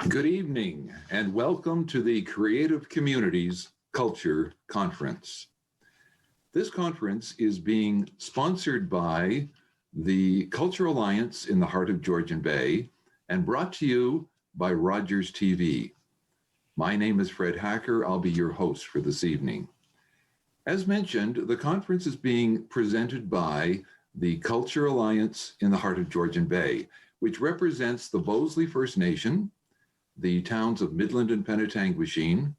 Good evening and welcome to the Creative Communities Culture Conference. This conference is being sponsored by the Culture Alliance in the heart of Georgian Bay and brought to you by Rogers TV. My name is Fred Hacker. I'll be your host for this evening. As mentioned, the conference is being presented by the Culture Alliance in the heart of Georgian Bay, which represents the Baozille First Nation, the towns of Midland and Penetanguishene,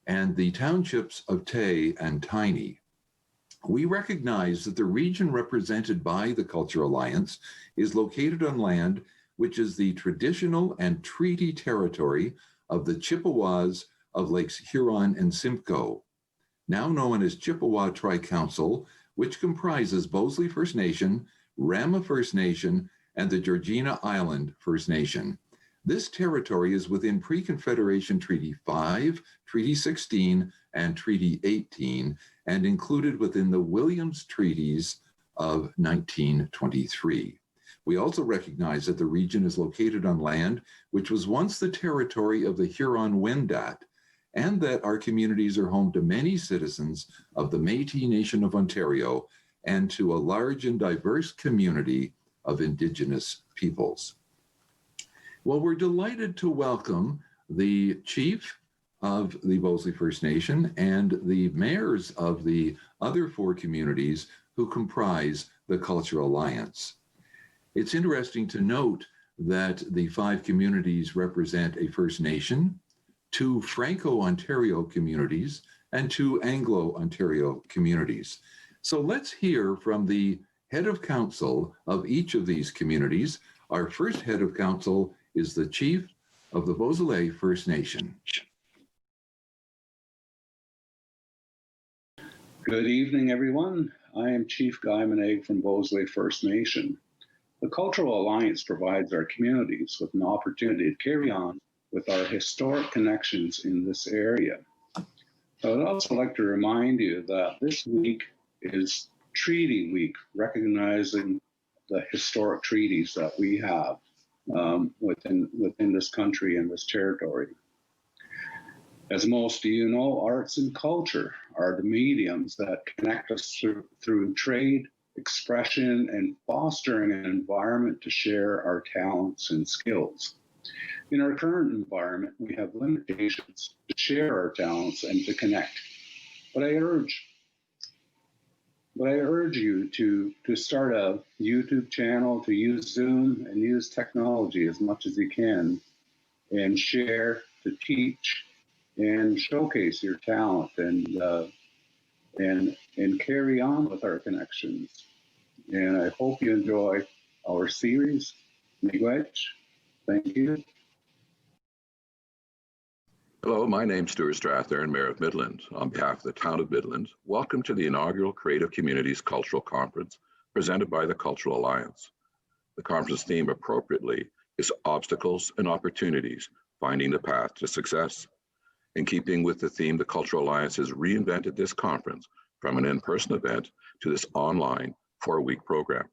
and the townships of Tay and Tiny. We recognize that the region represented by the Culture Alliance is located on land which is the traditional and treaty territory of the Chippewas of Lakes Huron and Simcoe, now known as Chippewa Tri-Council, which comprises Baozille First Nation, Rama First Nation, and the Georgina Island First Nation. This territory is within Pre-Confederation Treaty 5, Treaty 16, and Treaty 18, and included within the Williams Treaties of 1923. We also recognize that the region is located on land which was once the territory of the Huron-Wendat, and that our communities are home to many citizens of the Métis Nation of Ontario and to a large and diverse community of Indigenous peoples. Well, we're delighted to welcome the chief of the Baozille First Nation and the mayors of the other four communities who comprise the Cultural Alliance. It's interesting to note that the five communities represent a First Nation, two Franco-Ontario communities, and two Anglo-Ontario communities. So let's hear from the head of council of each of these communities. Our first head of council is the chief of the Baozille First Nation. Good evening, everyone. I am Chief Guy Monaig from Baozille First Nation. The Cultural Alliance provides our communities with an opportunity to carry on with our historic connections in this area. I would also like to remind you that this week is Treaty Week, recognizing the historic treaties that we have within this country and this territory. As most of you know, arts and culture are the mediums that connect us through trade, expression, and fostering an environment to share our talents and skills. In our current environment, we have limitations to share our talents and to connect. But I urge you to start a YouTube channel, to use Zoom and use technology as much as you can, and share, to teach, and showcase your talent, and carry on with our connections. And I hope you enjoy our series. Miigwech. Thank you. Hello, my name's Stuart Strathern, Mayor of Midland. On behalf of the town of Midland, welcome to the inaugural Creative Communities Cultural Conference presented by the Cultural Alliance. The conference theme appropriately is Obstacles and Opportunities, Finding the Path to Success. In keeping with the theme, the Cultural Alliance has reinvented this conference from an in-person event to this online 4-week program.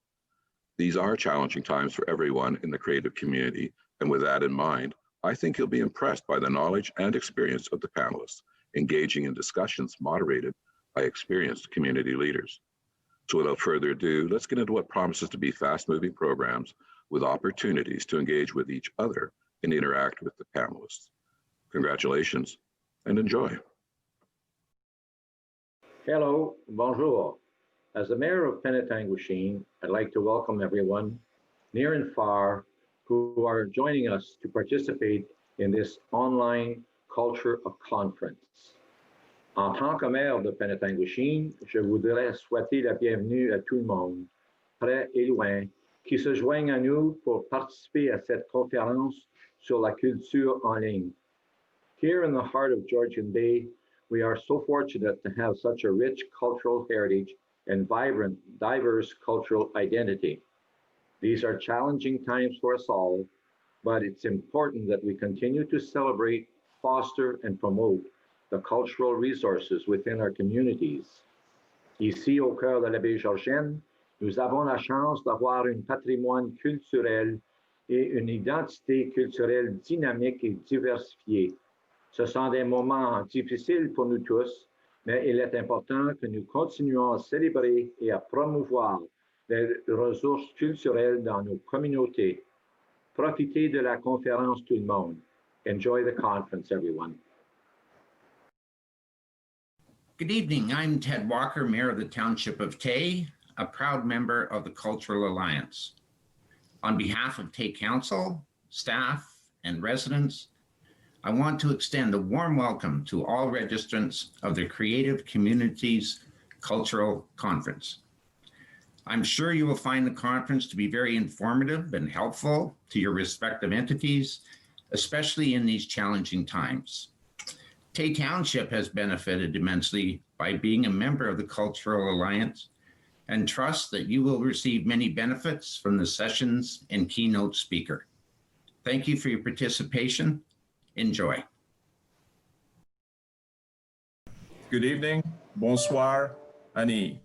These are challenging times for everyone in the creative community, and with that in mind, I think you'll be impressed by the knowledge and experience of the panelists, engaging in discussions moderated by experienced community leaders. So without further ado, let's get into what promises to be fast-moving programs with opportunities to engage with each other and interact with the panelists. Congratulations and enjoy. Hello, bonjour. As the mayor of Penetanguishene, I'd like to welcome everyone near and far who are joining us to participate in this online Culture of Conference. En tant que maire de Penetanguishene, je voudrais souhaiter la bienvenue à tout le monde, près et loin, qui se joignent à nous pour participer à cette conférence sur la culture en ligne. Here in the heart of Georgian Bay, we are so fortunate to have such a rich cultural heritage and vibrant, diverse cultural identity. These are challenging times for us all, but it's important that we continue to celebrate, foster, and promote the cultural resources within our communities. Ici, au cœur de la baie Georgienne, nous avons la chance d'avoir un patrimoine culturel et une identité culturelle dynamique et diversifiée. Ce sont des moments difficiles pour nous tous, mais il est important que nous continuions à célébrer et à promouvoir les ressources culturelles dans nos communautés. Profitez de la conférence tout le monde. Enjoy the conference, everyone. Good evening. I'm Ted Walker, Mayor of the Township of Tay, a proud member of the Cultural Alliance. On behalf of Tay Council, staff, and residents, I want to extend a warm welcome to all registrants of the Creative Communities Cultural Conference. I'm sure you will find the conference to be very informative and helpful to your respective entities, especially in these challenging times. Tay Township has benefited immensely by being a member of the Cultural Alliance and trust that you will receive many benefits from the sessions and keynote speaker. Thank you for your participation. Enjoy. Good evening, bonsoir, ani.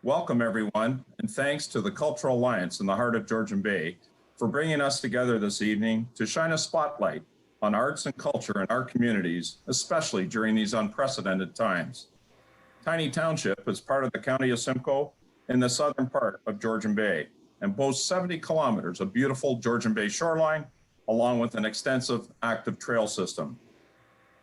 Welcome everyone, and thanks to the Cultural Alliance in the heart of Georgian Bay for bringing us together this evening to shine a spotlight on arts and culture in our communities, especially during these unprecedented times. Tiny Township is part of the County of Simcoe in the southern part of Georgian Bay and boasts 70 kilometers of beautiful Georgian Bay shoreline, along with an extensive active trail system.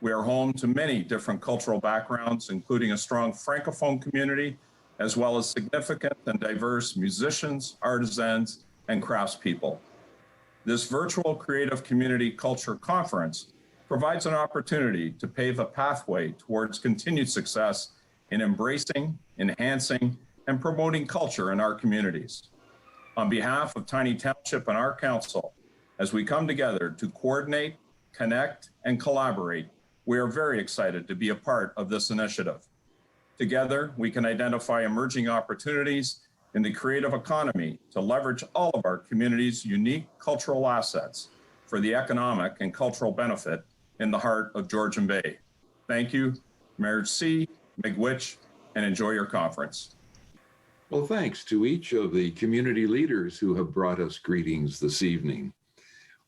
We are home to many different cultural backgrounds, including a strong Francophone community, as well as significant and diverse musicians, artisans, and craftspeople. This virtual Creative Community Culture Conference provides an opportunity to pave a pathway towards continued success in embracing, enhancing, and promoting culture in our communities. On behalf of Tiny Township and our council, as we come together to coordinate, connect, and collaborate, we are very excited to be a part of this initiative. Together, we can identify emerging opportunities in the creative economy to leverage all of our community's unique cultural assets for the economic and cultural benefit in the heart of Georgian Bay. Thank you, merci, miigwech, and enjoy your conference. Well, thanks to each of the community leaders who have brought us greetings this evening.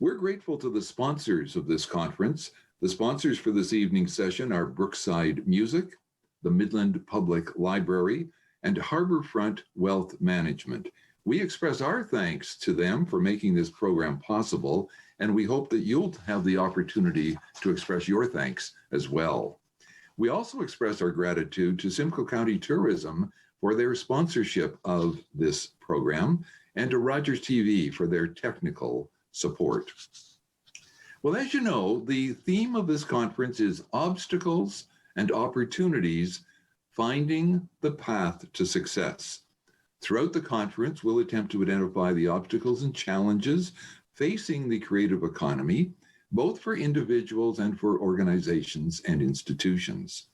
We're grateful to the sponsors of this conference. The sponsors for this evening's session are Brookside Music, the Midland Public Library, and Harborfront Wealth Management. We express our thanks to them for making this program possible, and we hope that you'll have the opportunity to express your thanks as well. We also express our gratitude to Simcoe County Tourism for their sponsorship of this program, and to Rogers TV for their technical support. Well, as you know, the theme of this conference is Obstacles and Opportunities, Finding the Path to Success. Throughout the conference, we'll attempt to identify the obstacles and challenges facing the creative economy, both for individuals and for organizations and institutions.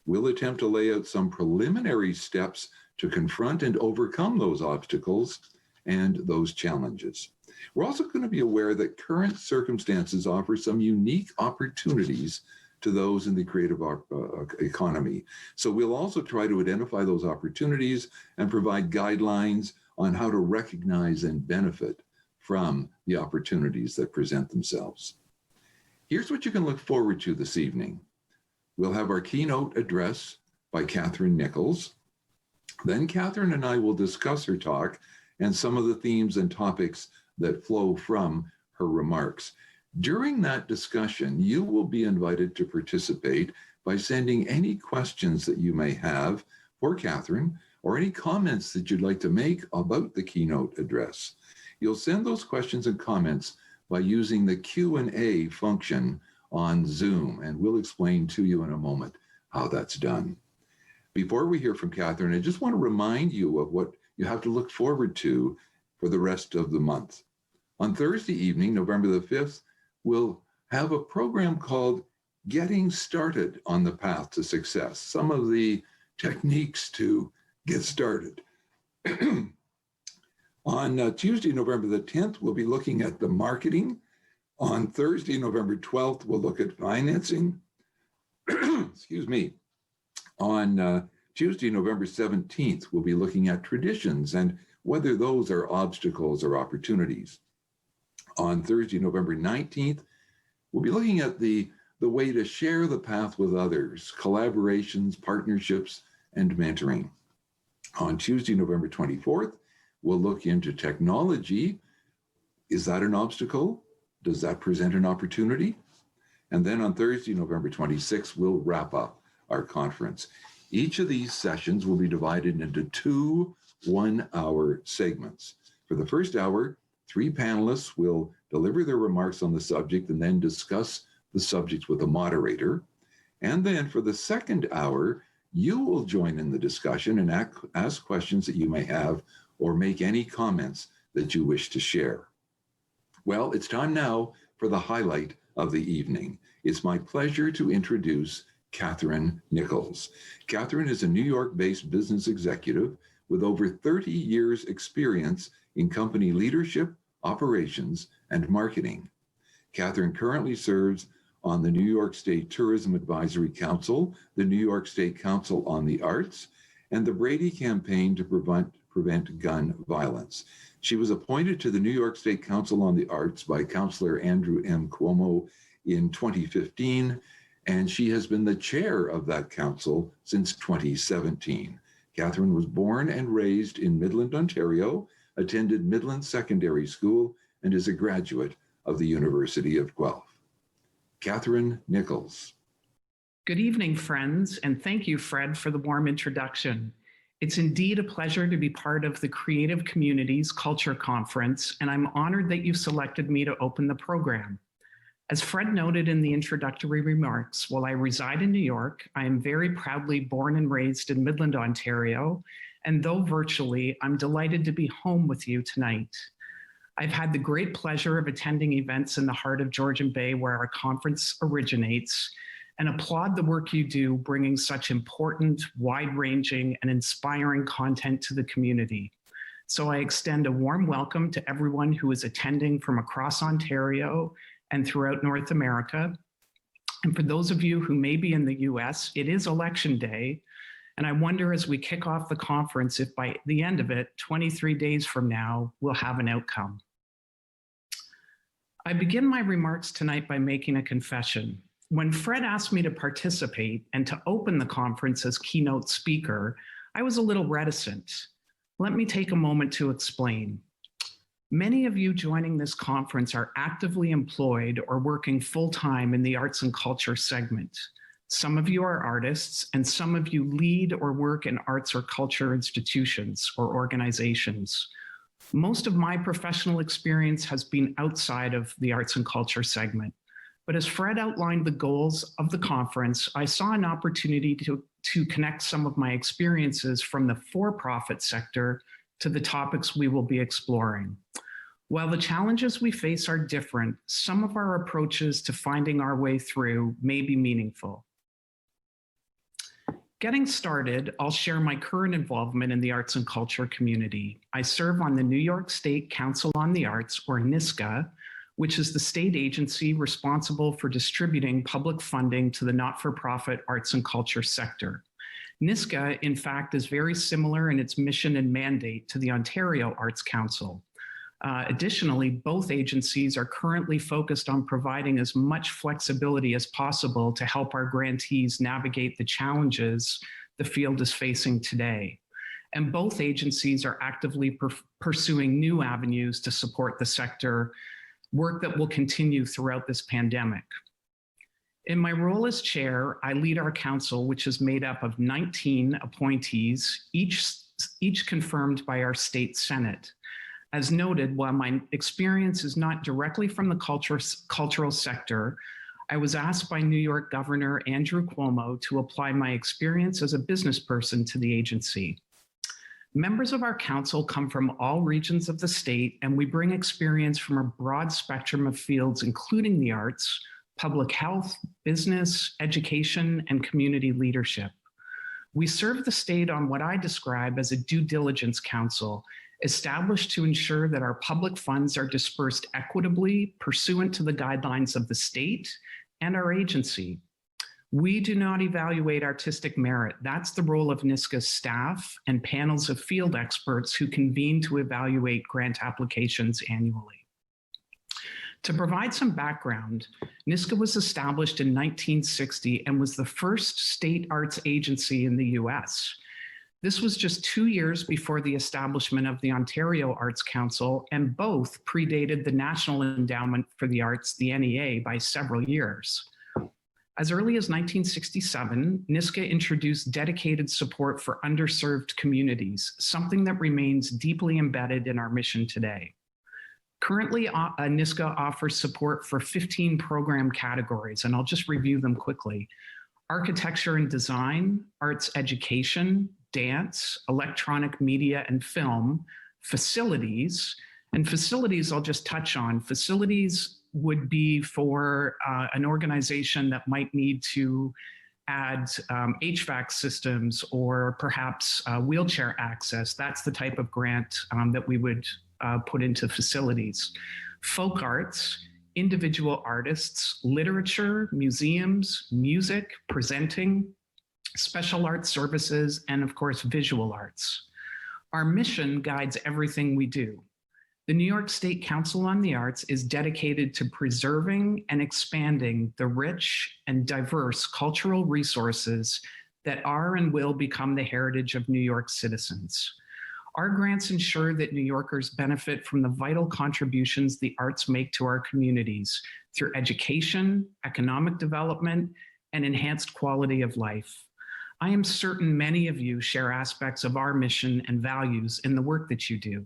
We'll attempt to lay out some preliminary steps to confront and overcome those obstacles and those challenges. We're also going to be aware that current circumstances offer some unique opportunities to those in the creative economy. So we'll also try to identify those opportunities and provide guidelines on how to recognize and benefit from the opportunities that present themselves. Here's what you can look forward to this evening. We'll have our keynote address by Katherine Nichols. Then Katherine and I will discuss her talk and some of the themes and topics that flow from her remarks. During that discussion, you will be invited to participate by sending any questions that you may have for Katherine or any comments that you'd like to make about the keynote address. You'll send those questions and comments by using the Q&A function on Zoom, and we'll explain to you in a moment how that's done. Before we hear from Katherine, I just want to remind you of what you have to look forward to for the rest of the month. On Thursday evening, November the 5th, we'll have a program called Getting Started on the Path to Success, some of the techniques to get started. On Tuesday, November the 10th, we'll be looking at the marketing. On Thursday, November 12th, we'll look at financing. Excuse me. On Tuesday, November 17th, we'll be looking at traditions and whether those are obstacles or opportunities. On Thursday, November 19th, we'll be looking at the way to share the path with others, collaborations, partnerships, and mentoring. On Tuesday, November 24th, we'll look into technology. Is that an obstacle? Does that present an opportunity? And then on Thursday, November 26th, we'll wrap up our conference. Each of these sessions will be divided into 2 one-hour segments. For the first hour, 3 panelists will deliver their remarks on the subject and then discuss the subject with a moderator. And then for the second hour, you will join in the discussion and ask questions that you may have or make any comments that you wish to share. Well, it's time now for the highlight of the evening. It's my pleasure to introduce Katherine Nichols. Katherine is a New York-based business executive with over 30 years experience in company leadership, operations, and marketing. Katherine currently serves on the New York State Tourism Advisory Council, the New York State Council on the Arts, and the Brady Campaign to prevent gun violence. She was appointed to the New York State Council on the Arts by Councillor Andrew M. Cuomo in 2015, and she has been the chair of that council since 2017. Katherine was born and raised in Midland, Ontario, attended Midland Secondary School, and is a graduate of the University of Guelph. Katherine Nichols. Good evening, friends, and thank you, Fred, for the warm introduction. It's indeed a pleasure to be part of the Creative Communities Culture Conference, and I'm honored that you selected me to open the program. As Fred noted in the introductory remarks, while I reside in New York, I am very proudly born and raised in Midland, Ontario, and though virtually, I'm delighted to be home with you tonight. I've had the great pleasure of attending events in the heart of Georgian Bay where our conference originates, and applaud the work you do bringing such important, wide-ranging, and inspiring content to the community. So I extend a warm welcome to everyone who is attending from across Ontario and throughout North America. And for those of you who may be in the US, it is election day, and I wonder as we kick off the conference if by the end of it, 23 days from now, we'll have an outcome. I begin my remarks tonight by making a confession. When Fred asked me to participate and to open the conference as keynote speaker, I was a little reticent. Let me take a moment to explain. Many of you joining this conference are actively employed or working full-time in the arts and culture segment. Some of you are artists, and some of you lead or work in arts or culture institutions or organizations. Most of my professional experience has been outside of the arts and culture segment. But as Fred outlined the goals of the conference, I saw an opportunity to connect some of my experiences from the for-profit sector to the topics we will be exploring. While the challenges we face are different, some of our approaches to finding our way through may be meaningful. Getting started, I'll share my current involvement in the arts and culture community. I serve on the New York State Council on the Arts, or NYSCA, which is the state agency responsible for distributing public funding to the not-for-profit arts and culture sector. NYSCA, in fact, is very similar in its mission and mandate to the Ontario Arts Council. Additionally, both agencies are currently focused on providing as much flexibility as possible to help our grantees navigate the challenges the field is facing today. And both agencies are actively pursuing new avenues to support the sector, work that will continue throughout this pandemic. In my role as chair, I lead our council, which is made up of 19 appointees, each confirmed by our state senate. As noted, while my experience is not directly from the cultural sector, I was asked by New York Governor Andrew Cuomo to apply my experience as a business person to the agency. Members of our council come from all regions of the state, and we bring experience from a broad spectrum of fields, including the arts, public health, business, education, and community leadership. We serve the state on what I describe as a due diligence council, established to ensure that our public funds are dispersed equitably, pursuant to the guidelines of the state and our agency. We do not evaluate artistic merit. That's the role of NYSCA's staff and panels of field experts who convene to evaluate grant applications annually. To provide some background, NISCA was established in 1960 and was the first state arts agency in the US. This was just 2 years before the establishment of the Ontario Arts Council, and both predated the National Endowment for the Arts, the NEA, by several years. As early as 1967, NISCA introduced dedicated support for underserved communities, something that remains deeply embedded in our mission today. Currently, NISCA offers support for 15 program categories, and I'll just review them quickly. Architecture and design, arts education, dance, electronic media and film, facilities, and facilities I'll just touch on. Facilities would be for an organization that might need to add HVAC systems or perhaps wheelchair access. That's the type of grant that we would put into facilities. Folk arts, individual artists, literature, museums, music, presenting, special arts services, and of course, visual arts. Our mission guides everything we do. The New York State Council on the Arts is dedicated to preserving and expanding the rich and diverse cultural resources that are and will become the heritage of New York citizens. Our grants ensure that New Yorkers benefit from the vital contributions the arts make to our communities through education, economic development, and enhanced quality of life. I am certain many of you share aspects of our mission and values in the work that you do.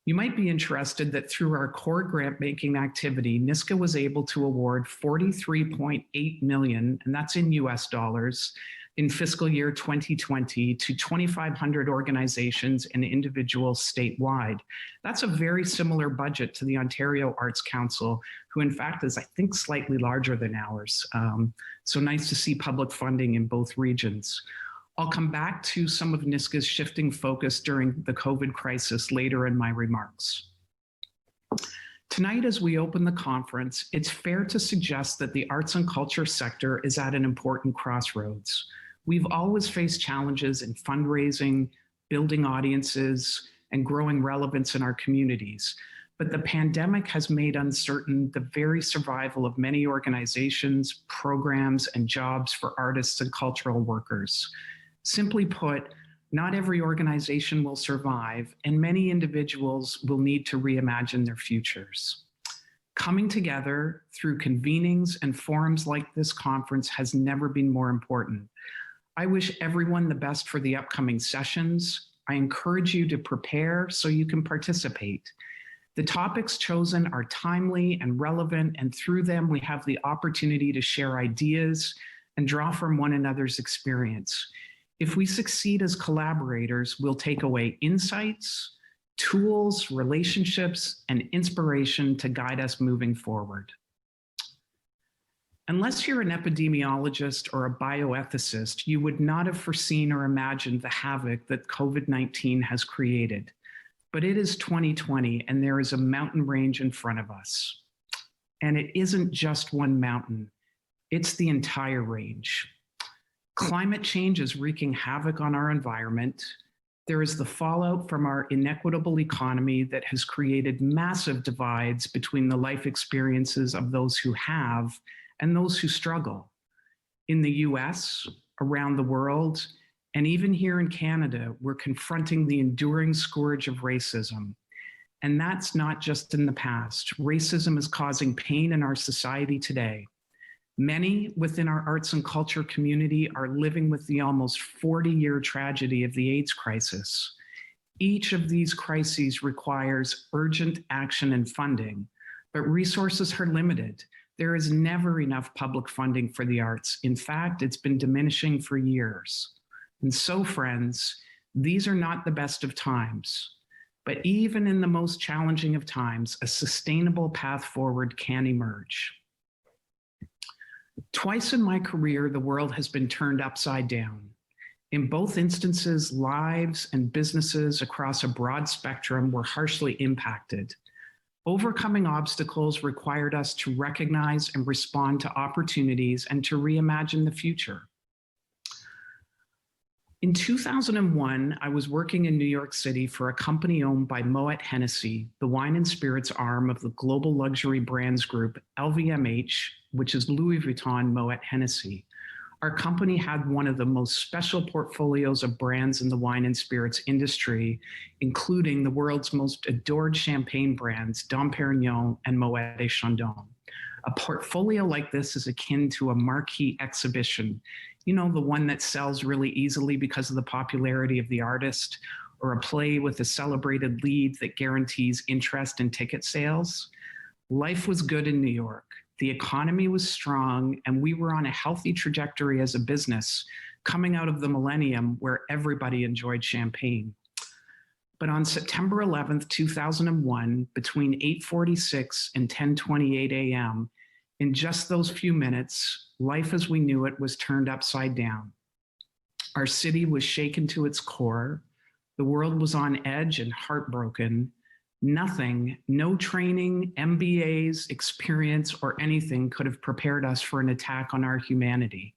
You might be interested that through our core grant-making activity, NISCA was able to award $43.8 million, and that's in US dollars, in fiscal year 2020 to 2,500 organizations and individuals statewide. That's a very similar budget to the Ontario Arts Council, who in fact is, I think, slightly larger than ours. So nice to see public funding in both regions. I'll come back to some of NISCA's shifting focus during the COVID crisis later in my remarks. Tonight, as we open the conference, it's fair to suggest that the arts and culture sector is at an important crossroads. We've always faced challenges in fundraising, building audiences, and growing relevance in our communities. But the pandemic has made uncertain the very survival of many organizations, programs, and jobs for artists and cultural workers. Simply put, not every organization will survive, and many individuals will need to reimagine their futures. Coming together through convenings and forums like this conference has never been more important. I wish everyone the best for the upcoming sessions. I encourage you to prepare so you can participate. The topics chosen are timely and relevant, and through them we have the opportunity to share ideas and draw from one another's experience. If we succeed as collaborators, we'll take away insights, tools, relationships, and inspiration to guide us moving forward. Unless you're an epidemiologist or a bioethicist, you would not have foreseen or imagined the havoc that COVID-19 has created. But it is 2020, and there is a mountain range in front of us. And it isn't just one mountain, it's the entire range. Climate change is wreaking havoc on our environment. There is the fallout from our inequitable economy that has created massive divides between the life experiences of those who have and those who struggle. In the US, around the world, and even here in Canada, we're confronting the enduring scourge of racism. And that's not just in the past. Racism is causing pain in our society today. Many within our arts and culture community are living with the almost 40-year tragedy of the AIDS crisis. Each of these crises requires urgent action and funding, but resources are limited. There is never enough public funding for the arts. In fact, it's been diminishing for years. And so, friends, these are not the best of times. But even in the most challenging of times, a sustainable path forward can emerge. Twice in my career, the world has been turned upside down. In both instances, lives and businesses across a broad spectrum were harshly impacted. Overcoming obstacles required us to recognize and respond to opportunities and to reimagine the future. In 2001, I was working in New York City for a company owned by Moet Hennessy, the wine and spirits arm of the global luxury brands group LVMH, which is Louis Vuitton Moet Hennessy. Our company had one of the most special portfolios of brands in the wine and spirits industry, including the world's most adored champagne brands, Dom Perignon and Moet et Chandon. A portfolio like this is akin to a marquee exhibition, you know, the one that sells really easily because of the popularity of the artist, or a play with a celebrated lead that guarantees interest in ticket sales. Life was good in New York. The economy was strong, and we were on a healthy trajectory as a business, coming out of the millennium where everybody enjoyed champagne. But on September 11th, 2001, between 8:46 and 10:28 a.m., in just those few minutes, life as we knew it was turned upside down. Our city was shaken to its core. The world was on edge and heartbroken. Nothing, no training, MBAs, experience, or anything could have prepared us for an attack on our humanity.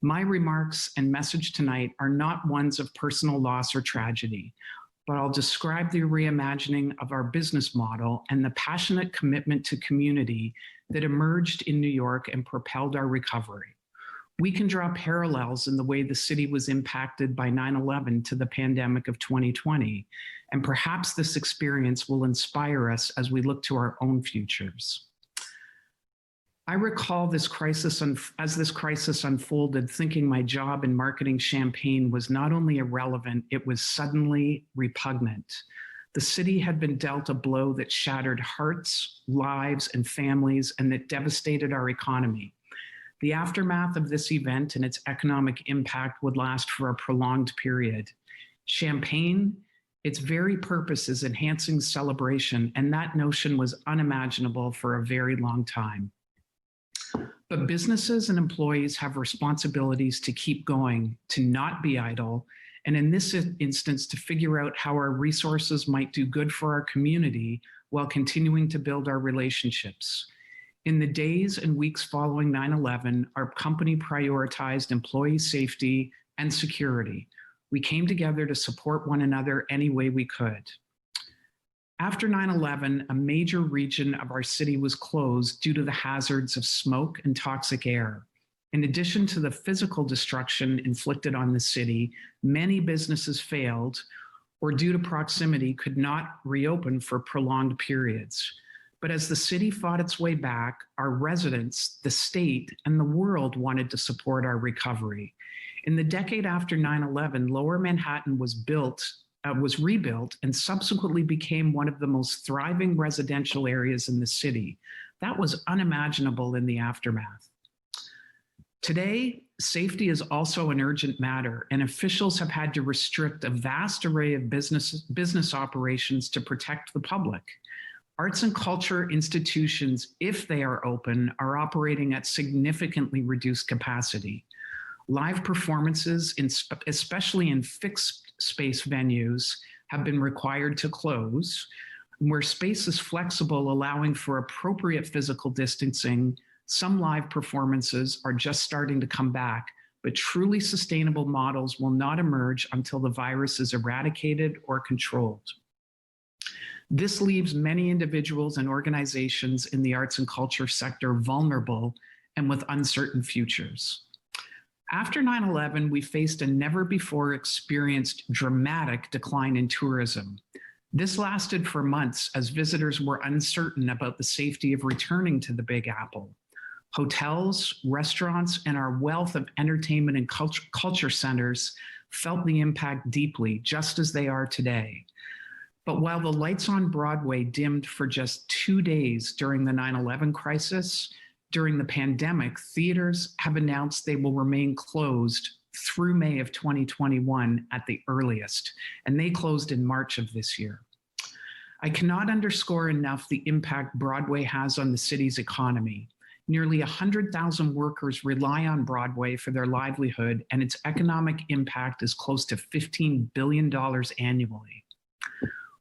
My remarks and message tonight are not ones of personal loss or tragedy, but I'll describe the reimagining of our business model and the passionate commitment to community that emerged in New York and propelled our recovery. We can draw parallels in the way the city was impacted by 9/11 to the pandemic of 2020, and perhaps this experience will inspire us as we look to our own futures. I recall this crisis, as this crisis unfolded, thinking my job in marketing champagne was not only irrelevant, it was suddenly repugnant. The city had been dealt a blow that shattered hearts, lives, and families, and that devastated our economy. The aftermath of this event and its economic impact would last for a prolonged period. Champagne, its very purpose is enhancing celebration, and that notion was unimaginable for a very long time. But businesses and employees have responsibilities to keep going, to not be idle, and in this instance, to figure out how our resources might do good for our community while continuing to build our relationships. In the days and weeks following 9/11, our company prioritized employee safety and security. We came together to support one another any way we could. After 9/11, a major region of our city was closed due to the hazards of smoke and toxic air. In addition to the physical destruction inflicted on the city, many businesses failed or due to proximity could not reopen for prolonged periods. But as the city fought its way back, our residents, the state, and the world wanted to support our recovery. In the decade after 9/11, Lower Manhattan was rebuilt and subsequently became one of the most thriving residential areas in the city. That was unimaginable in the aftermath. Today, safety is also an urgent matter, and officials have had to restrict a vast array of business operations to protect the public. Arts and culture institutions, if they are open, are operating at significantly reduced capacity. Live performances, especially in fixed space venues, have been required to close. Where space is flexible, allowing for appropriate physical distancing, some live performances are just starting to come back, but truly sustainable models will not emerge until the virus is eradicated or controlled. This leaves many individuals and organizations in the arts and culture sector vulnerable and with uncertain futures. After 9/11, we faced a never before experienced dramatic decline in tourism. This lasted for months as visitors were uncertain about the safety of returning to the Big Apple. Hotels, restaurants, and our wealth of entertainment and culture centers felt the impact deeply, just as they are today. But while the lights on Broadway dimmed for just 2 days during the 9/11 crisis, during the pandemic, theaters have announced they will remain closed through May of 2021 at the earliest, and they closed in March of this year. I cannot underscore enough the impact Broadway has on the city's economy. Nearly 100,000 workers rely on Broadway for their livelihood, and its economic impact is close to $15 billion annually.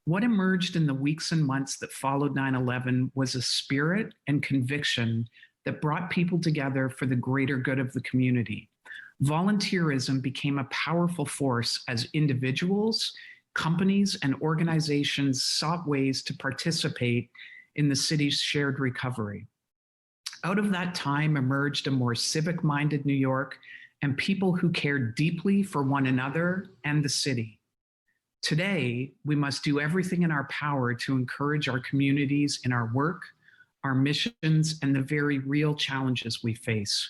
What emerged in the weeks and months that followed 9/11 was a spirit and conviction that brought people together for the greater good of the community. Volunteerism became a powerful force as individuals, companies, and organizations sought ways to participate in the city's shared recovery. Out of that time emerged a more civic-minded New York and people who cared deeply for one another and the city. Today, we must do everything in our power to encourage our communities in our work, our missions, and the very real challenges we face.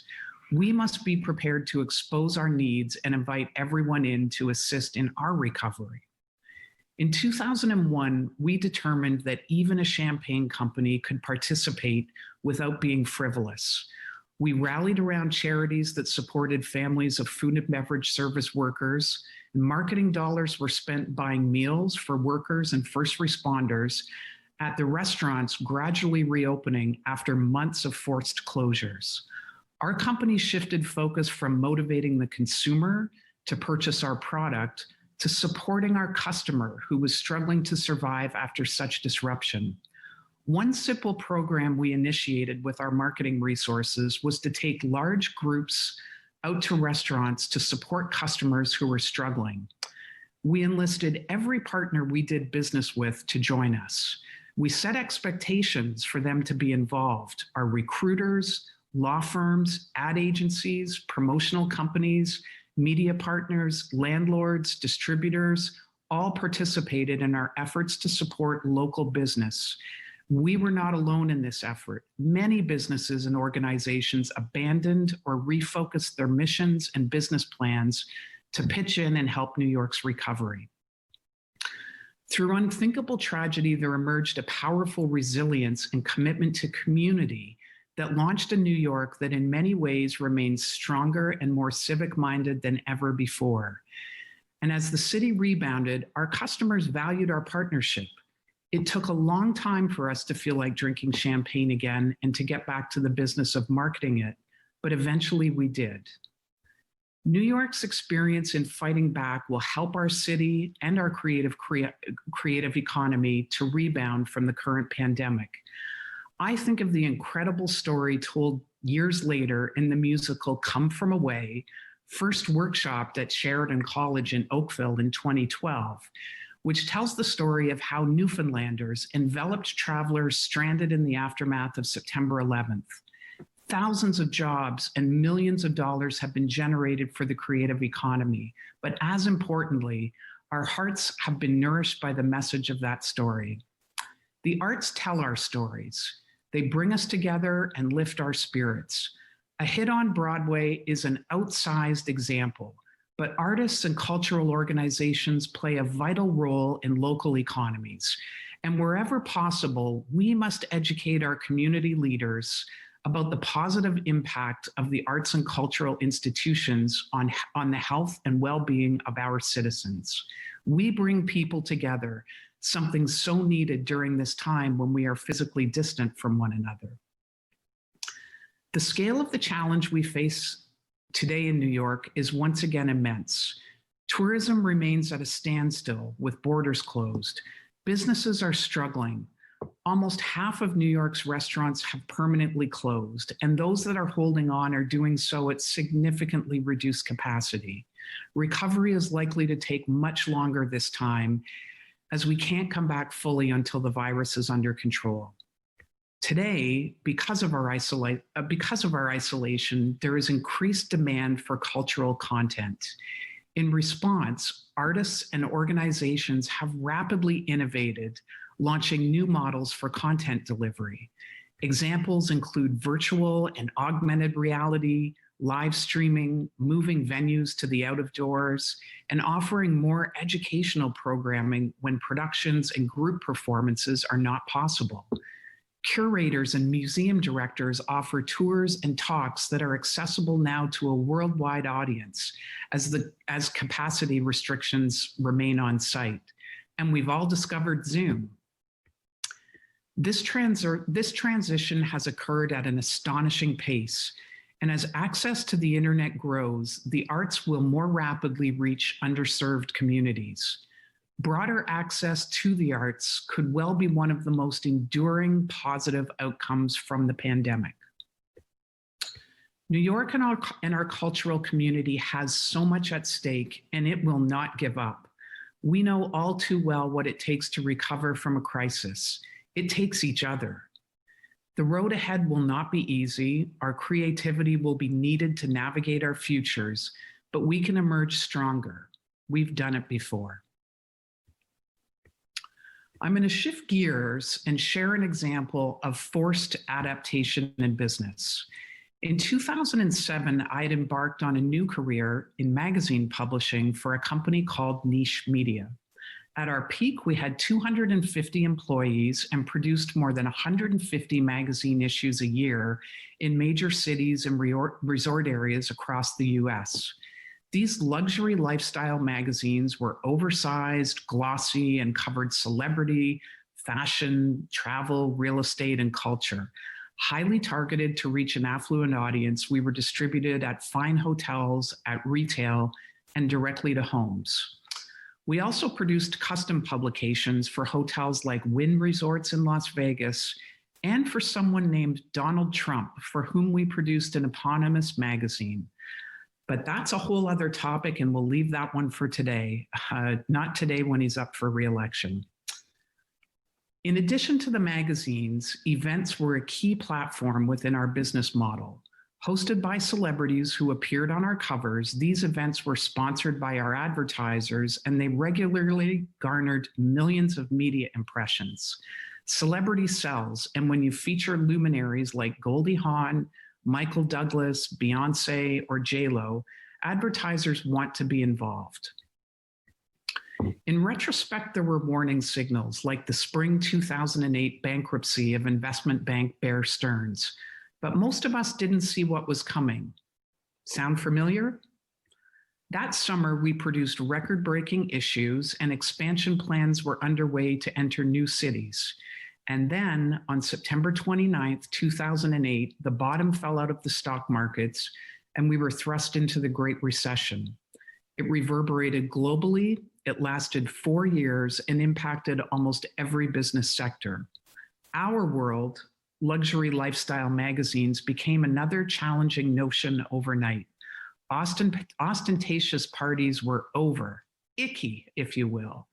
We must be prepared to expose our needs and invite everyone in to assist in our recovery. In 2001, we determined that even a champagne company could participate without being frivolous. We rallied around charities that supported families of food and beverage service workers, and marketing dollars were spent buying meals for workers and first responders at the restaurants gradually reopening after months of forced closures. Our company shifted focus from motivating the consumer to purchase our product to supporting our customer who was struggling to survive after such disruption. One simple program we initiated with our marketing resources was to take large groups out to restaurants to support customers who were struggling. We enlisted every partner we did business with to join us. We set expectations for them to be involved. Our recruiters, law firms, ad agencies, promotional companies, media partners, landlords, distributors, all participated in our efforts to support local business. We were not alone in this effort. Many businesses and organizations abandoned or refocused their missions and business plans to pitch in and help New York's recovery. Through unthinkable tragedy, there emerged a powerful resilience and commitment to community that launched a New York that in many ways remains stronger and more civic-minded than ever before. And as the city rebounded, our customers valued our partnership. It took a long time for us to feel like drinking champagne again and to get back to the business of marketing it, but eventually we did. New York's experience in fighting back will help our city and our creative economy to rebound from the current pandemic. I think of the incredible story told years later in the musical Come From Away, first workshopped at Sheridan College in Oakville in 2012, which tells the story of how Newfoundlanders enveloped travelers stranded in the aftermath of September 11th. Thousands of jobs and millions of dollars have been generated for the creative economy, but as importantly, our hearts have been nourished by the message of that story. The arts tell our stories. They bring us together and lift our spirits. A hit on Broadway is an outsized example, but artists and cultural organizations play a vital role in local economies. And wherever possible, we must educate our community leaders about the positive impact of the arts and cultural institutions on the health and well-being of our citizens. We bring people together, something so needed during this time when we are physically distant from one another. The scale of the challenge we face today in New York is once again immense. Tourism remains at a standstill with borders closed. Businesses are struggling. Almost half of New York's restaurants have permanently closed, and those that are holding on are doing so at significantly reduced capacity. Recovery is likely to take much longer this time, as we can't come back fully until the virus is under control. Today, because of our isolation, there is increased demand for cultural content. In response, artists and organizations have rapidly innovated, launching new models for content delivery. Examples include virtual and augmented reality, live streaming, moving venues to the out of doors, and offering more educational programming when productions and group performances are not possible. Curators and museum directors offer tours and talks that are accessible now to a worldwide audience as capacity restrictions remain on site. And we've all discovered Zoom. This transition has occurred at an astonishing pace. And as access to the internet grows, the arts will more rapidly reach underserved communities. Broader access to the arts could well be one of the most enduring positive outcomes from the pandemic. New York and our cultural community has so much at stake, and it will not give up. We know all too well what it takes to recover from a crisis. It takes each other. The road ahead will not be easy. Our creativity will be needed to navigate our futures, but we can emerge stronger. We've done it before. I'm going to shift gears and share an example of forced adaptation in business. In 2007, I had embarked on a new career in magazine publishing for a company called Niche Media. At our peak, we had 250 employees and produced more than 150 magazine issues a year in major cities and resort areas across the US. These luxury lifestyle magazines were oversized, glossy, and covered celebrity, fashion, travel, real estate, and culture. Highly targeted to reach an affluent audience, we were distributed at fine hotels, at retail, and directly to homes. We also produced custom publications for hotels like Wynn Resorts in Las Vegas and for someone named Donald Trump, for whom we produced an eponymous magazine. But that's a whole other topic, and we'll leave that one for today, not today when he's up for re-election. In addition to the magazines, events were a key platform within our business model. Hosted by celebrities who appeared on our covers, these events were sponsored by our advertisers, and they regularly garnered millions of media impressions. Celebrity sells, and when you feature luminaries like Goldie Hawn, Michael Douglas, Beyonce, or J-Lo, advertisers want to be involved. In retrospect, there were warning signals like the spring 2008 bankruptcy of investment bank Bear Stearns, but most of us didn't see what was coming. Sound familiar? That summer, we produced record-breaking issues, and expansion plans were underway to enter new cities. And then on September 29th, 2008, the bottom fell out of the stock markets, and we were thrust into the Great Recession. It reverberated globally. It lasted 4 years and impacted almost every business sector. Our world, luxury lifestyle magazines, became another challenging notion overnight. Ostentatious parties were over, icky, if you will.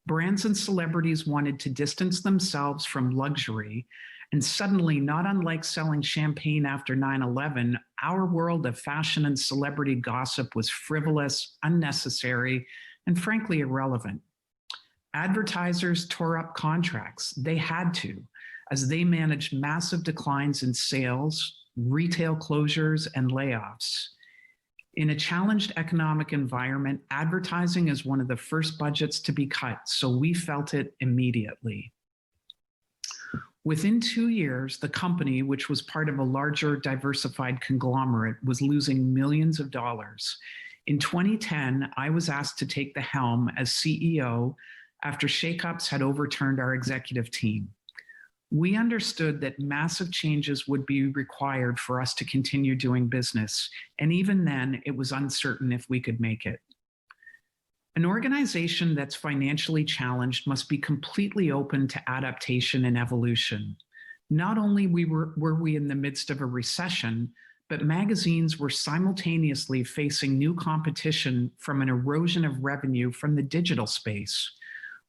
Brands and celebrities wanted to distance themselves from luxury, and suddenly, not unlike selling champagne after 9/11, our world of fashion and celebrity gossip was frivolous, unnecessary, and frankly irrelevant. Advertisers tore up contracts. They had to, as they managed massive declines in sales, retail closures, and layoffs. In a challenged economic environment, advertising is one of the first budgets to be cut, so we felt it immediately. Within 2 years, the company, which was part of a larger diversified conglomerate, was losing millions of dollars. In 2010, I was asked to take the helm as CEO after shakeups had overturned our executive team. We understood that massive changes would be required for us to continue doing business, and even then, it was uncertain if we could make it. An organization that's financially challenged must be completely open to adaptation and evolution. Not only were we in the midst of a recession, but magazines were simultaneously facing new competition from an erosion of revenue from the digital space.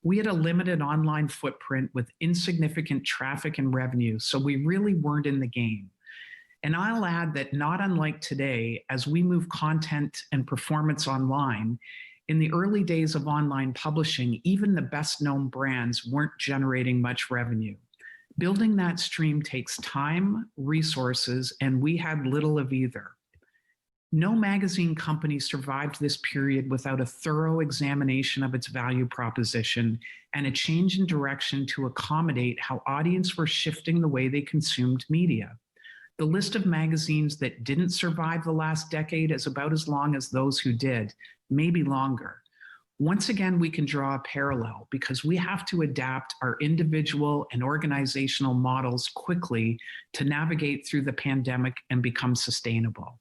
We had a limited online footprint with insignificant traffic and revenue, so we really weren't in the game. And I'll add that not unlike today, as we move content and performance online, in the early days of online publishing, even the best known brands weren't generating much revenue. Building that stream takes time, resources, and we had little of either. No magazine company survived this period without a thorough examination of its value proposition and a change in direction to accommodate how audiences were shifting the way they consumed media. The list of magazines that didn't survive the last decade is about as long as those who did, maybe longer. Once again, we can draw a parallel because we have to adapt our individual and organizational models quickly to navigate through the pandemic and become sustainable.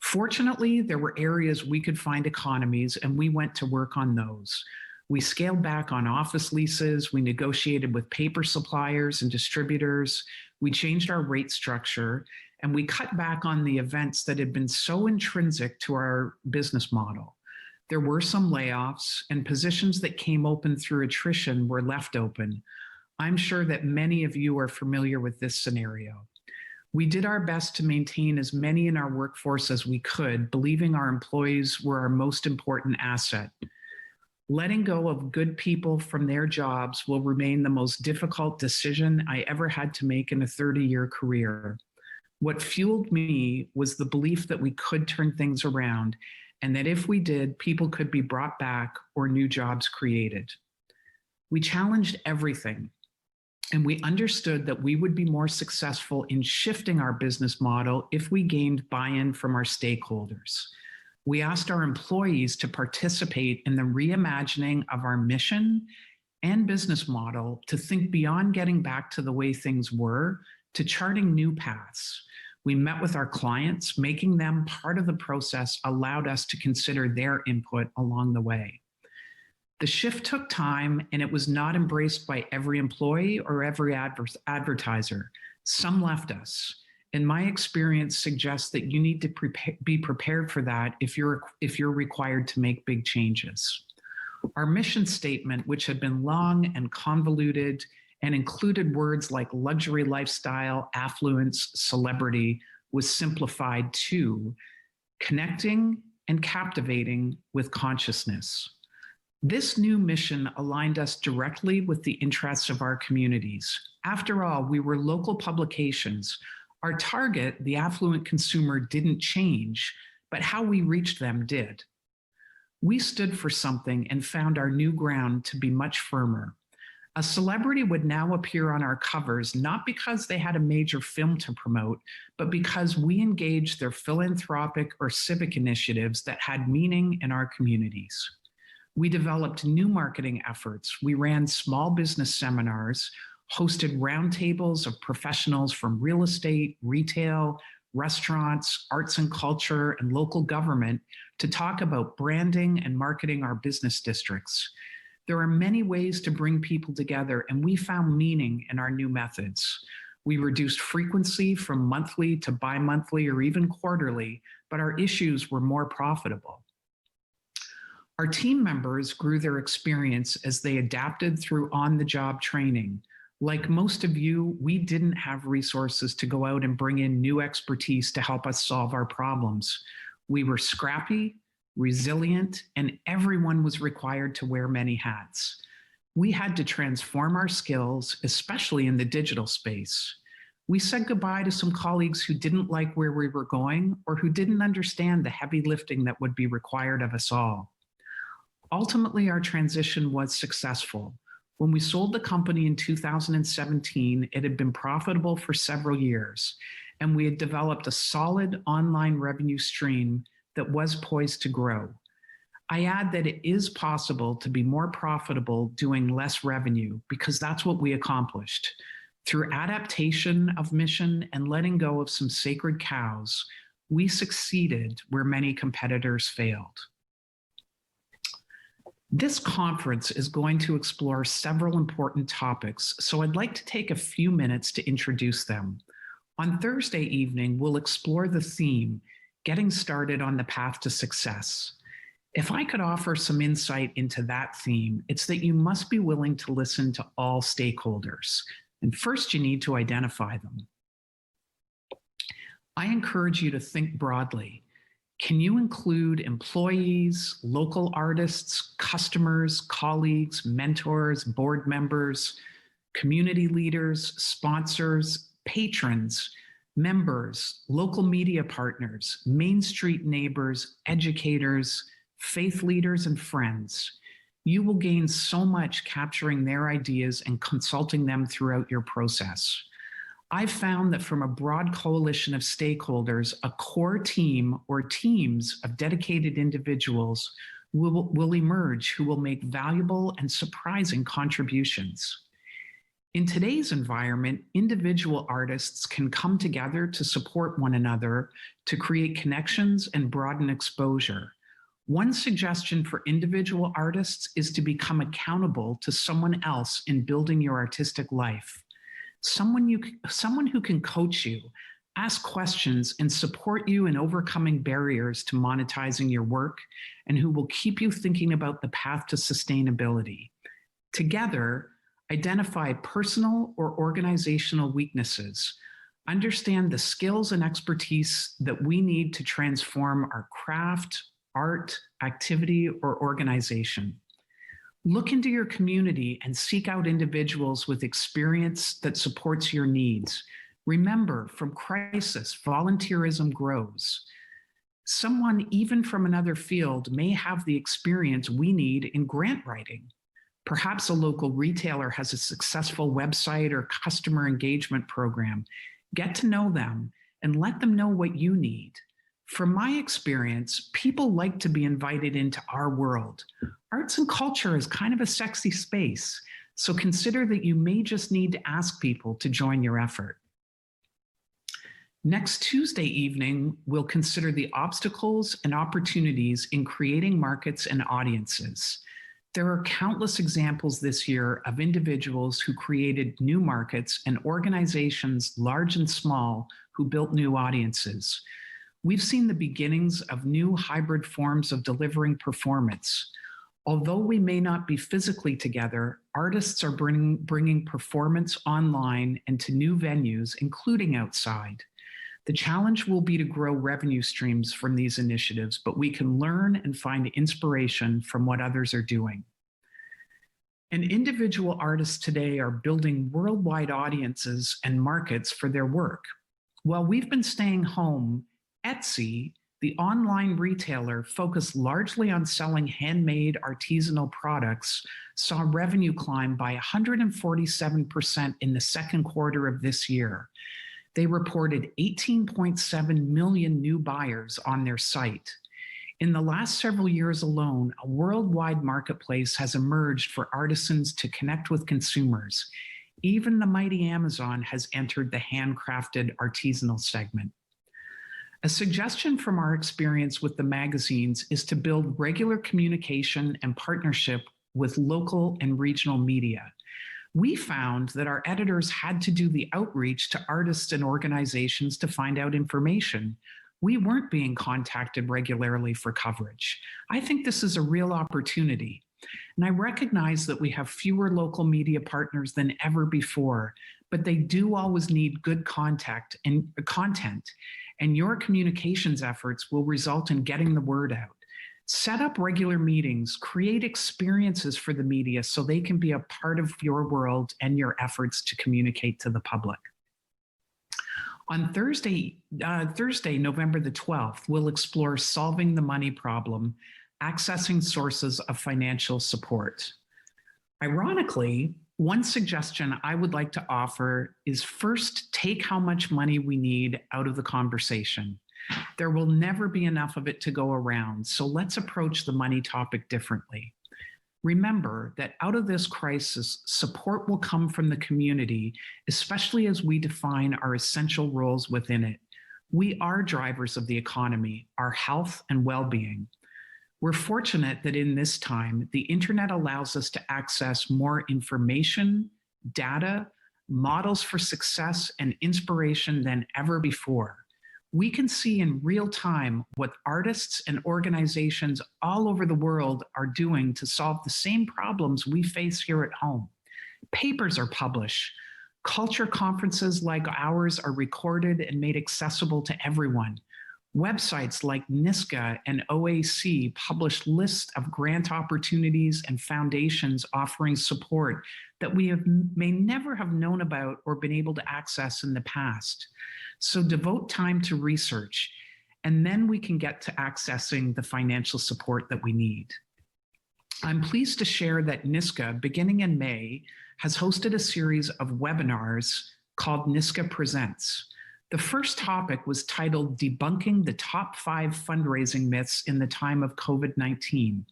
Fortunately, there were areas we could find economies, and we went to work on those. We scaled back on office leases, we negotiated with paper suppliers and distributors, we changed our rate structure, and we cut back on the events that had been so intrinsic to our business model. There were some layoffs, and positions that came open through attrition were left open. I'm sure that many of you are familiar with this scenario. We did our best to maintain as many in our workforce as we could, believing our employees were our most important asset. Letting go of good people from their jobs will remain the most difficult decision I ever had to make in a 30-year career. What fueled me was the belief that we could turn things around, and that if we did, people could be brought back or new jobs created. We challenged everything, and we understood that we would be more successful in shifting our business model if we gained buy-in from our stakeholders. We asked our employees to participate in the reimagining of our mission and business model, to think beyond getting back to the way things were, to charting new paths. We met with our clients, making them part of the process allowed us to consider their input along the way. The shift took time, and it was not embraced by every employee or every advertiser. Some left us. And my experience suggests that you need to be prepared for that if you're required to make big changes. Our mission statement, which had been long and convoluted and included words like luxury lifestyle, affluence, celebrity, was simplified to connecting and captivating with consciousness. This new mission aligned us directly with the interests of our communities. After all, we were local publications. Our target, the affluent consumer, didn't change, but how we reached them did. We stood for something and found our new ground to be much firmer. A celebrity would now appear on our covers, not because they had a major film to promote, but because we engaged their philanthropic or civic initiatives that had meaning in our communities. We developed new marketing efforts. We ran small business seminars, hosted roundtables of professionals from real estate, retail, restaurants, arts and culture, and local government to talk about branding and marketing our business districts. There are many ways to bring people together, and we found meaning in our new methods. We reduced frequency from monthly to bi-monthly or even quarterly, but our issues were more profitable. Our team members grew their experience as they adapted through on-the-job training. Like most of you, we didn't have resources to go out and bring in new expertise to help us solve our problems. We were scrappy, resilient, and everyone was required to wear many hats. We had to transform our skills, especially in the digital space. We said goodbye to some colleagues who didn't like where we were going or who didn't understand the heavy lifting that would be required of us all. Ultimately, our transition was successful. When we sold the company in 2017, it had been profitable for several years, and we had developed a solid online revenue stream that was poised to grow. I add that it is possible to be more profitable doing less revenue, because that's what we accomplished. Through adaptation of mission and letting go of some sacred cows, we succeeded where many competitors failed. This conference is going to explore several important topics, so I'd like to take a few minutes to introduce them. On Thursday evening, we'll explore the theme, Getting Started on the Path to Success. If I could offer some insight into that theme, it's that you must be willing to listen to all stakeholders. And first, you need to identify them. I encourage you to think broadly. Can you include employees, local artists, customers, colleagues, mentors, board members, community leaders, sponsors, patrons, members, local media partners, Main Street neighbors, educators, faith leaders, and friends? You will gain so much capturing their ideas and consulting them throughout your process. I've found that from a broad coalition of stakeholders, a core team or teams of dedicated individuals will emerge who will make valuable and surprising contributions. In today's environment, individual artists can come together to support one another, to create connections and broaden exposure. One suggestion for individual artists is to become accountable to someone else in building your artistic life. Someone who can coach you, ask questions, and support you in overcoming barriers to monetizing your work, and who will keep you thinking about the path to sustainability. Together, identify personal or organizational weaknesses, understand the skills and expertise that we need to transform our craft, art, activity, or organization. Look into your community and seek out individuals with experience that supports your needs. Remember, from crisis, volunteerism grows. Someone, even from another field, may have the experience we need in grant writing. Perhaps a local retailer has a successful website or customer engagement program. Get to know them and let them know what you need. From my experience, people like to be invited into our world. Arts and culture is kind of a sexy space, so consider that you may just need to ask people to join your effort. Next Tuesday evening, we'll consider the obstacles and opportunities in creating markets and audiences. There are countless examples this year of individuals who created new markets and organizations, large and small, who built new audiences. We've seen the beginnings of new hybrid forms of delivering performance. Although we may not be physically together, artists are bringing performance online and to new venues, including outside. The challenge will be to grow revenue streams from these initiatives, but we can learn and find inspiration from what others are doing. And individual artists today are building worldwide audiences and markets for their work. While we've been staying home, Etsy, the online retailer focused largely on selling handmade artisanal products, saw revenue climb by 147% in the second quarter of this year. They reported 18.7 million new buyers on their site. In the last several years alone, a worldwide marketplace has emerged for artisans to connect with consumers. Even the mighty Amazon has entered the handcrafted artisanal segment. A suggestion from our experience with the magazines is to build regular communication and partnership with local and regional media. We found that our editors had to do the outreach to artists and organizations to find out information. We weren't being contacted regularly for coverage. I think this is a real opportunity. And I recognize that we have fewer local media partners than ever before, but they do always need good content, and your communications efforts will result in getting the word out. Set up regular meetings, create experiences for the media so they can be a part of your world and your efforts to communicate to the public. On Thursday, November the 12th, we'll explore solving the money problem, accessing sources of financial support. Ironically, one suggestion I would like to offer is first take how much money we need out of the conversation. There will never be enough of it to go around, so let's approach the money topic differently. Remember that out of this crisis, support will come from the community, especially as we define our essential roles within it. We are drivers of the economy, our health and well-being. We're fortunate that in this time, the internet allows us to access more information, data, models for success, and inspiration than ever before. We can see in real time what artists and organizations all over the world are doing to solve the same problems we face here at home. Papers are published. Culture conferences like ours are recorded and made accessible to everyone. Websites like NISCA and OAC publish lists of grant opportunities and foundations offering support that we may never have known about or been able to access in the past. So devote time to research, and then we can get to accessing the financial support that we need. I'm pleased to share that NISCA, beginning in May, has hosted a series of webinars called NISCA Presents. The first topic was titled Debunking the Top 5 Fundraising Myths in the Time of COVID-19.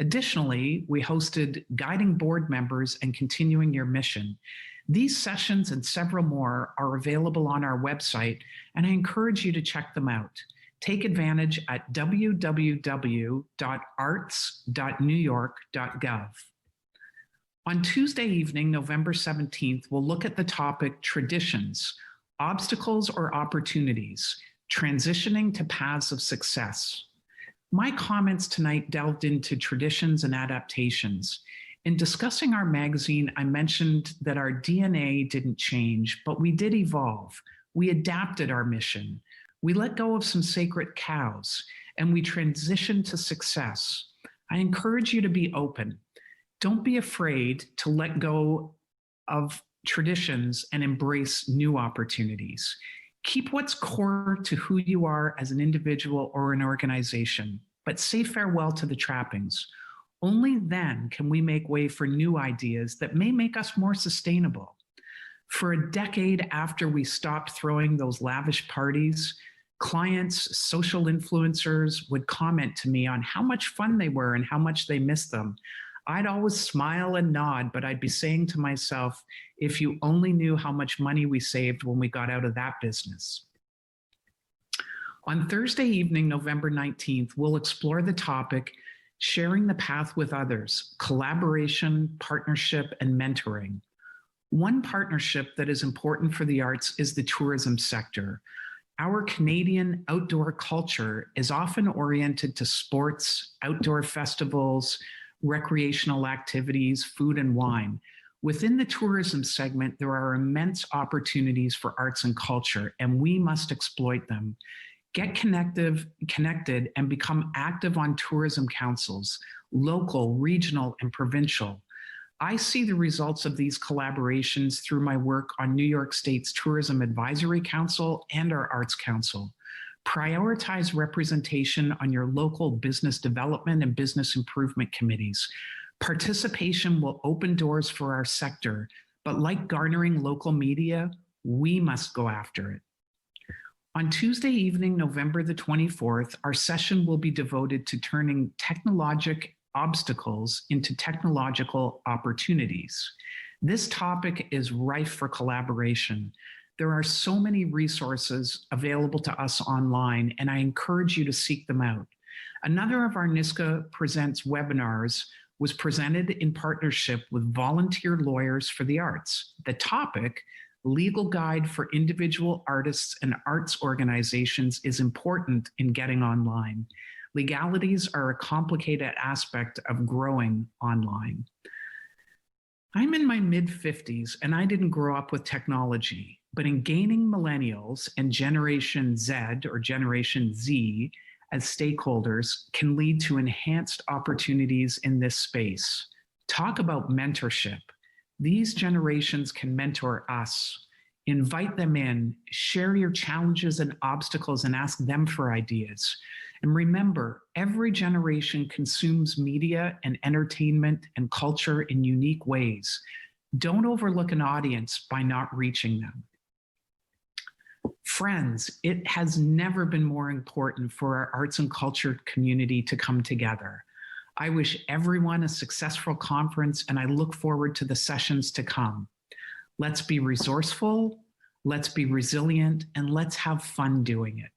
Additionally, we hosted Guiding Board Members and Continuing Your Mission. These sessions and several more are available on our website, and I encourage you to check them out. Take advantage at www.arts.newyork.gov. On Tuesday evening, November 17th, we'll look at the topic Traditions, obstacles or opportunities, transitioning to paths of success. My comments tonight delved into traditions and adaptations. In discussing our magazine, I mentioned that our DNA didn't change, but we did evolve. We adapted our mission. We let go of some sacred cows, and we transitioned to success. I encourage you to be open. Don't be afraid to let go of traditions and embrace new opportunities. Keep what's core to who you are as an individual or an organization, but say farewell to the trappings. Only then can we make way for new ideas that may make us more sustainable. For a decade after we stopped throwing those lavish parties, clients, social influencers would comment to me on how much fun they were and how much they missed them. I'd always smile and nod, but I'd be saying to myself, if you only knew how much money we saved when we got out of that business. On Thursday evening, November 19th, we'll explore the topic, sharing the path with others, collaboration, partnership, and mentoring. One partnership that is important for the arts is the tourism sector. Our Canadian outdoor culture is often oriented to sports, outdoor festivals, recreational activities, food and wine. Within the tourism segment, there are immense opportunities for arts and culture, and we must exploit them. Get connected and become active on tourism councils, local, regional, and provincial. I see the results of these collaborations through my work on New York State's Tourism Advisory Council and our Arts Council. Prioritize representation on your local business development and business improvement committees. Participation will open doors for our sector, but like garnering local media, we must go after it. On Tuesday evening, November the 24th, our session will be devoted to turning technologic obstacles into technological opportunities. This topic is rife for collaboration. There are so many resources available to us online, and I encourage you to seek them out. Another of our NISCA Presents webinars was presented in partnership with Volunteer Lawyers for the Arts. The topic, Legal Guide for Individual Artists and Arts Organizations, is important in getting online. Legalities are a complicated aspect of growing online. I'm in my mid-50s and I didn't grow up with technology, but in gaining millennials and Generation Z or Generation Z as stakeholders can lead to enhanced opportunities in this space. Talk about mentorship. These generations can mentor us. Invite them in, share your challenges and obstacles and ask them for ideas. And remember, every generation consumes media and entertainment and culture in unique ways. Don't overlook an audience by not reaching them. Friends, it has never been more important for our arts and culture community to come together. I wish everyone a successful conference, and I look forward to the sessions to come. Let's be resourceful, let's be resilient, and let's have fun doing it.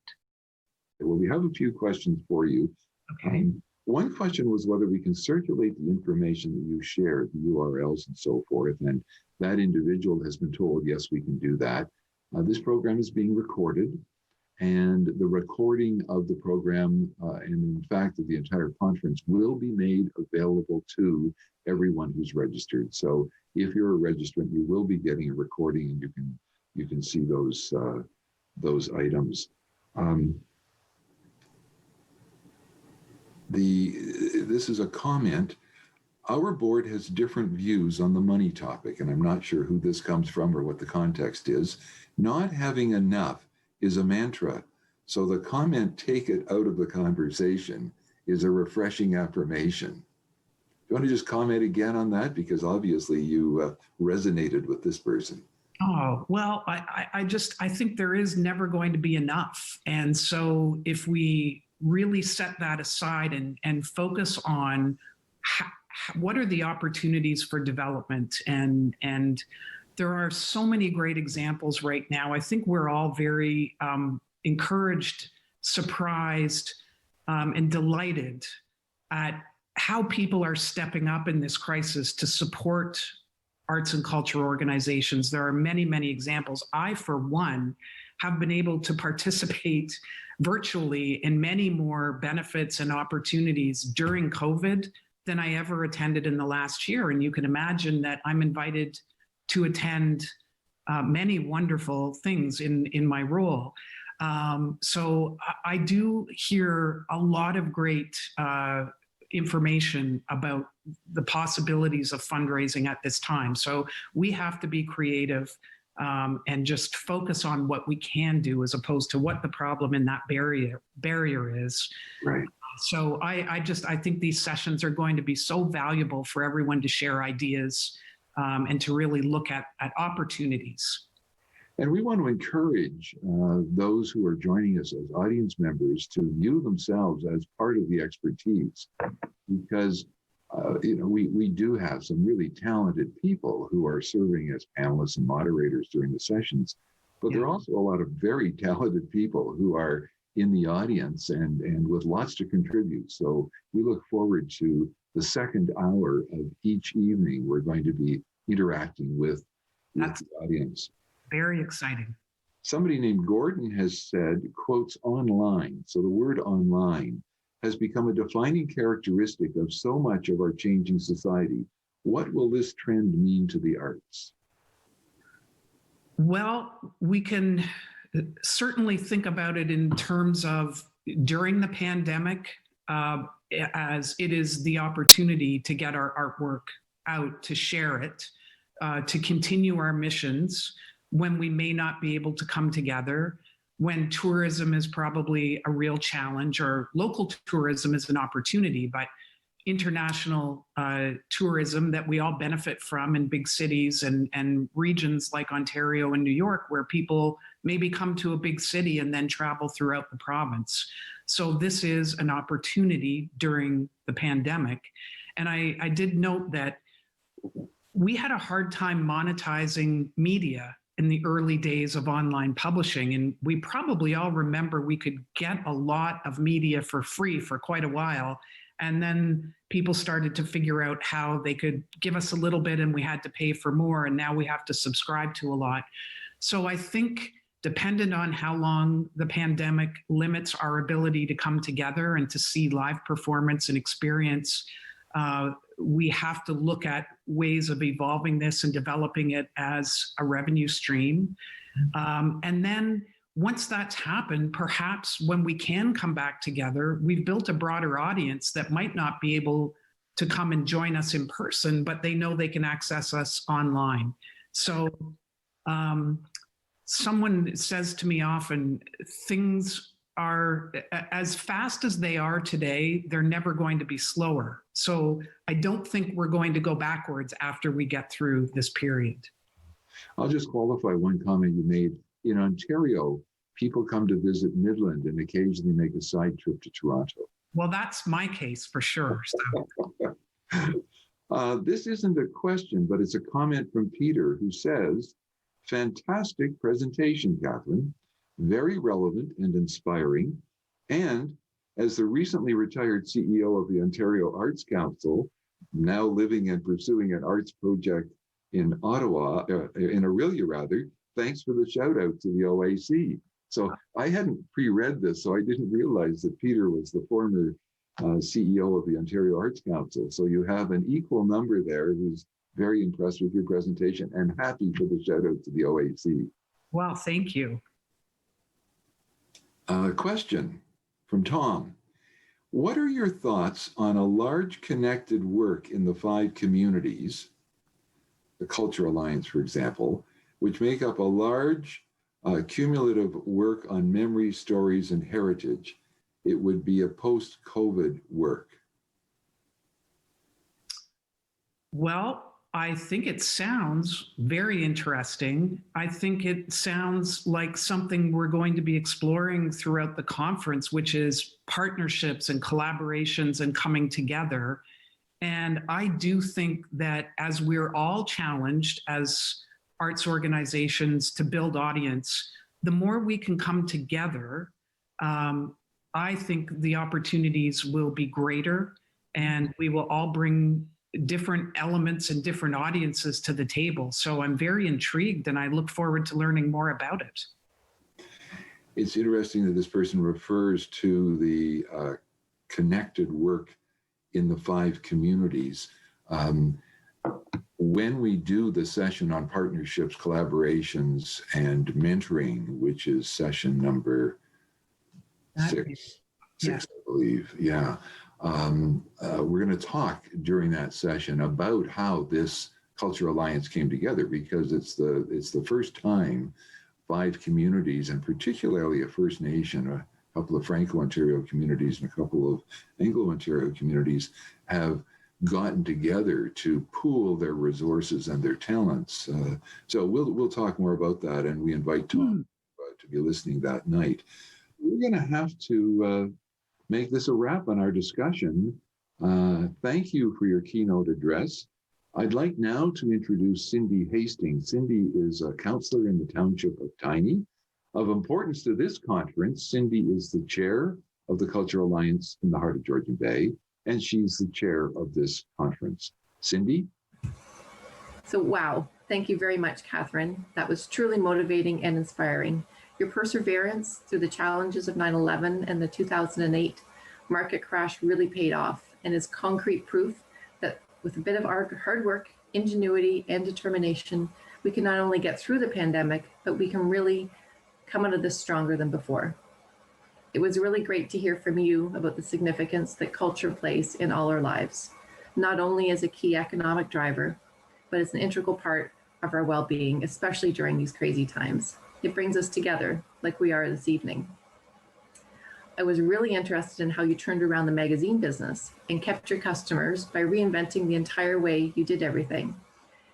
Well, we have a few questions for you. Okay. One question was whether we can circulate the information that you shared, the URLs and so forth, and that individual has been told, yes, we can do that. This program is being recorded, and the recording of the program, and in fact of the entire conference, will be made available to everyone who's registered. So if you're a registrant, you will be getting a recording, and you can see those items. This is a comment. Our board has different views on the money topic, and I'm not sure who this comes from or what the context is. Not having enough is a mantra. So the comment, take it out of the conversation, is a refreshing affirmation. Do you want to just comment again on that? Because obviously you resonated with this person. Oh, well, I think there is never going to be enough. And so if we really set that aside and focus on what are the opportunities for development, and there are so many great examples right now. I think we're all very encouraged, surprised, and delighted at how people are stepping up in this crisis to support arts and culture organizations. There are many, many examples. I, for one, have been able to participate virtually in many more benefits and opportunities during COVID than I ever attended in the last year. And you can imagine that I'm invited to attend many wonderful things in my role. So I do hear a lot of great information about the possibilities of fundraising at this time. So we have to be creative and just focus on what we can do as opposed to what the problem in that barrier is. Right. So I think these sessions are going to be so valuable for everyone to share ideas and to really look at opportunities. And we want to encourage those who are joining us as audience members to view themselves as part of the expertise, because we do have some really talented people who are serving as panelists and moderators during the sessions, but there are also a lot of very talented people who are in the audience and with lots to contribute. So we look forward to the second hour of each evening. We're going to be interacting with the audience. Very exciting. Somebody named Gordon has said, quotes, online. So the word online has become a defining characteristic of so much of our changing society. What will this trend mean to the arts? Well, we can certainly think about it in terms of during the pandemic, as it is the opportunity to get our artwork out, to share it, to continue our missions when we may not be able to come together, when tourism is probably a real challenge, or local tourism is an opportunity, but international tourism that we all benefit from in big cities and regions like Ontario and New York, where people maybe come to a big city and then travel throughout the province. So this is an opportunity during the pandemic. And I did note that we had a hard time monetizing media in the early days of online publishing. And we probably all remember we could get a lot of media for free for quite a while. And then people started to figure out how they could give us a little bit and we had to pay for more. And now we have to subscribe to a lot. So I think dependent on how long the pandemic limits our ability to come together and to see live performance and experience, we have to look at ways of evolving this and developing it as a revenue stream. And then once that's happened, perhaps when we can come back together, we've built a broader audience that might not be able to come and join us in person, but they know they can access us online. So someone says to me often, things are as fast as they are today, they're never going to be slower. So I don't think we're going to go backwards after we get through this period. I'll just qualify one comment you made. In Ontario, people come to visit Midland and occasionally make a side trip to Toronto. Well, that's my case for sure. So. This isn't a question, but it's a comment from Peter, who says, fantastic presentation, Katherine. Very relevant and inspiring. And as the recently retired CEO of the Ontario Arts Council, now living and pursuing an arts project in Ottawa, in Orillia rather, thanks for the shout out to the OAC. So I hadn't pre-read this, so I didn't realize that Peter was the former CEO of the Ontario Arts Council. So you have an equal number there who's very impressed with your presentation and happy for the shout out to the OAC. Well, thank you. Question from Tom. What are your thoughts on a large connected work in the 5 communities, the Culture Alliance, for example, which make up a large cumulative work on memory, stories, and heritage? It would be a post-COVID work. Well, I think it sounds very interesting. I think it sounds like something we're going to be exploring throughout the conference, which is partnerships and collaborations and coming together. And I do think that as we're all challenged as arts organizations to build audience, the more we can come together, I think the opportunities will be greater and we will all bring different elements and different audiences to the table. So I'm very intrigued and I look forward to learning more about it. It's interesting that this person refers to the connected work in the 5 communities. When we do the session on partnerships, collaborations, and mentoring, which is session number 6, I believe, yeah. We're going to talk during that session about how this Cultural Alliance came together, because it's the first time 5 communities, and particularly a First Nation, a couple of Franco-Ontario communities, and a couple of Anglo-Ontario communities have gotten together to pool their resources and their talents. So we'll talk more about that, and we invite Tom to be listening that night. We're going to have to make this a wrap on our discussion. Thank you for your keynote address. I'd like now to introduce Cindy Hastings. Cindy is a counselor in the Township of Tiny. Of importance to this conference, Cindy is the chair of the Cultural Alliance in the heart of Georgian Bay, and she's the chair of this conference. Cindy? So, wow. Thank you very much, Katherine. That was truly motivating and inspiring. Your perseverance through the challenges of 9/11 and the 2008 market crash really paid off and is concrete proof that with a bit of hard work, ingenuity, and determination, we can not only get through the pandemic, but we can really come out of this stronger than before. It was really great to hear from you about the significance that culture plays in all our lives, not only as a key economic driver, but as an integral part of our well-being, especially during these crazy times. It brings us together like we are this evening. I was really interested in how you turned around the magazine business and kept your customers by reinventing the entire way you did everything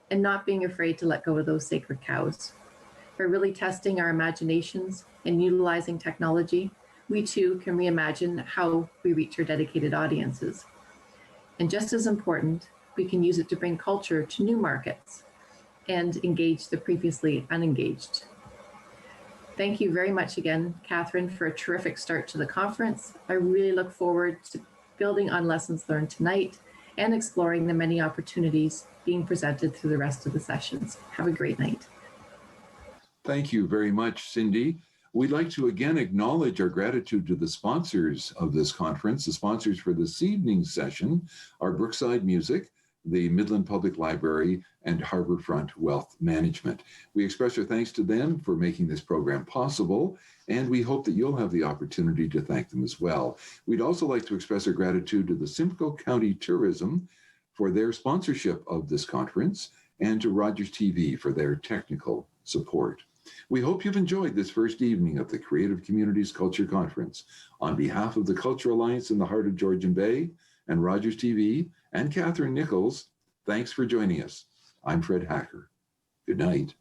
and not being afraid to let go of those sacred cows. By really testing our imaginations and utilizing technology, we too can reimagine how we reach our dedicated audiences. And just as important, we can use it to bring culture to new markets and engage the previously unengaged. Thank you very much again, Katherine, for a terrific start to the conference. I really look forward to building on lessons learned tonight and exploring the many opportunities being presented through the rest of the sessions. Have a great night. Thank you very much, Cindy. We'd like to again acknowledge our gratitude to the sponsors of this conference. The sponsors for this evening's session are Brookside Music, the Midland Public Library, and Harborfront Wealth Management. We express our thanks to them for making this program possible, and we hope that you'll have the opportunity to thank them as well. We'd also like to express our gratitude to the Simcoe County Tourism for their sponsorship of this conference, and to Rogers TV for their technical support. We hope you've enjoyed this first evening of the Creative Communities Culture Conference. On behalf of the Cultural Alliance in the heart of Georgian Bay and Rogers TV and Katherine Nichols, thanks for joining us. I'm Fred Hacker. Good night.